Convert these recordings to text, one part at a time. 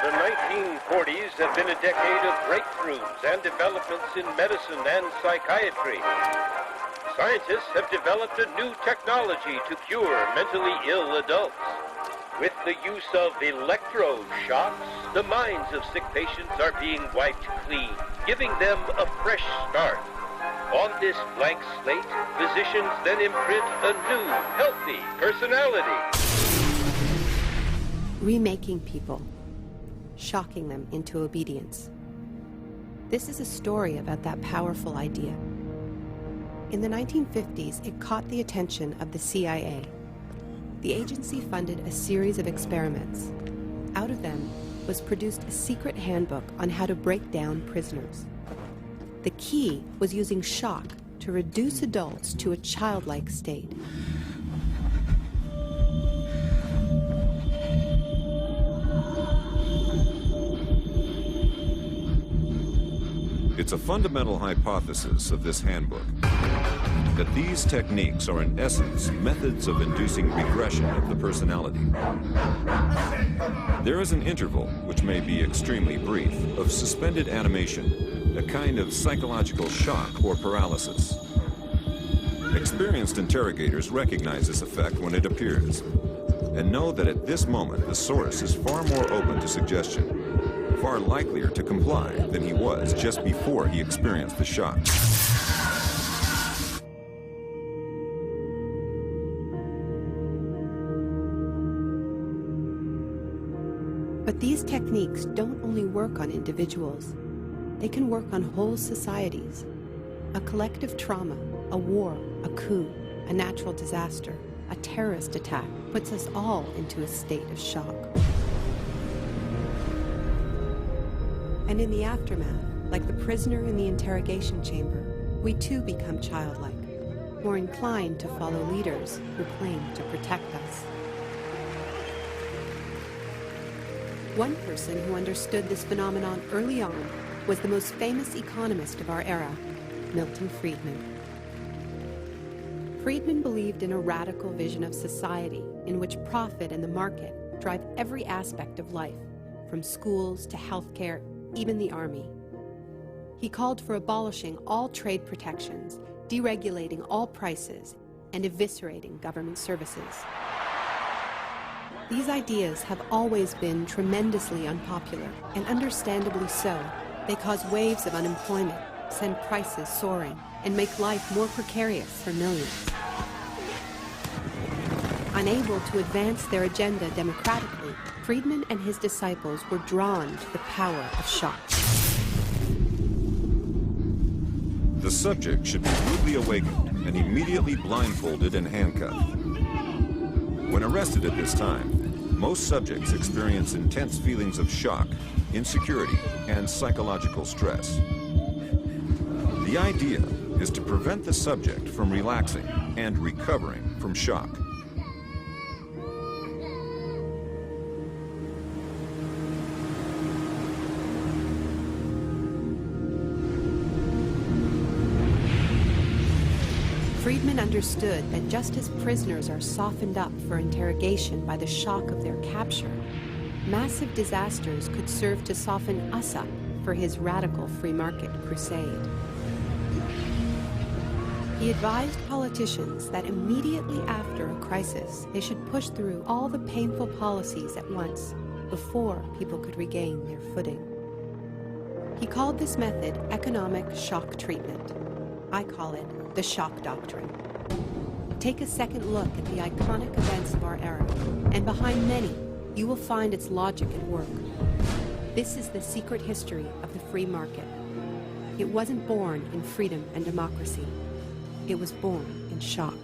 The 1940s have been a decade of breakthroughs and developments in medicine and psychiatry. Scientists have developed a new technology to cure mentally ill adults. With the use of electroshocks, the minds of sick patients are being wiped clean, giving them a fresh start. On this blank slate, physicians then imprint a new, healthy personality. Remaking people, shocking them into obedience. This is a story about that powerful idea. In the 1950s, it caught the attention of the CIA. The agency funded a series of experiments. Out of them was produced a secret handbook on how to break down prisoners. The key was using shock to reduce adults to a childlike state. It's a fundamental hypothesis of this handbook that these techniques are in essence methods of inducing regression of the personality. There is an interval, which may be extremely brief, of suspended animation, a kind of psychological shock or paralysis. Experienced interrogators recognize this effect when it appears and know that at this moment the source is far more open to suggestion, far likelier to comply than he was just before he experienced the shock. But these techniques don't only work on individuals. They can work on whole societies. A collective trauma, a war, a coup, a natural disaster, a terrorist attack puts us all into a state of shock. And in the aftermath, like the prisoner in the interrogation chamber, we too become childlike, more inclined to follow leaders who claim to protect us. One person who understood this phenomenon early on was the most famous economist of our era, Milton Friedman. Friedman believed in a radical vision of society in which profit and the market drive every aspect of life, from schools to healthcare, even the army. He called for abolishing all trade protections, deregulating all prices, and eviscerating government services. These ideas have always been tremendously unpopular, and understandably so. They cause waves of unemployment, send prices soaring, and make life more precarious for millions. Unable to advance their agenda democratically, Friedman and his disciples were drawn to the power of shock. The subject should be rudely awakened and immediately blindfolded and handcuffed. When arrested at this time, most subjects experience intense feelings of shock, insecurity, and psychological stress. The idea is to prevent the subject from relaxing and recovering from shock. Friedman understood that just as prisoners are softened up for interrogation by the shock of their capture, massive disasters could serve to soften us up for his radical free market crusade. He advised politicians that immediately after a crisis, they should push through all the painful policies at once before people could regain their footing. He called this method economic shock treatment. I call it the shock doctrine. Take a second look at the iconic events of our era, and behind many, you will find its logic at work. This is the secret history of the free market. It wasn't born in freedom and democracy. It was born in shock.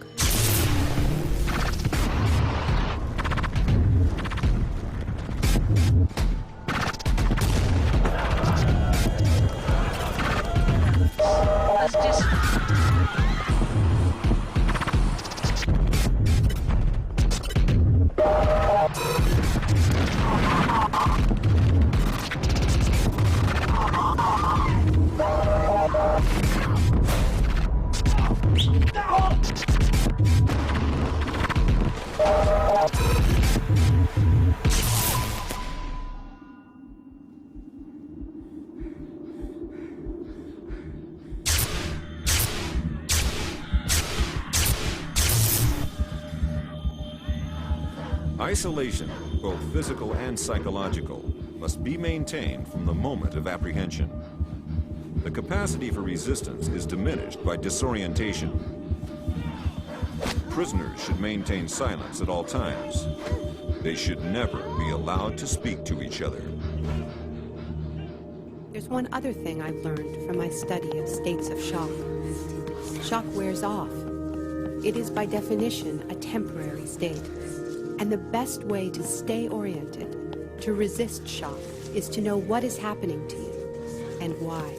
Isolation, both physical and psychological, must be maintained from the moment of apprehension. The capacity for resistance is diminished by disorientation. Prisoners should maintain silence at all times. They should never be allowed to speak to each other. There's one other thing I've learned from my study of states of shock. Shock wears off. It is by definition a temporary state. And the best way to stay oriented, to resist shock, is to know what is happening to you and why.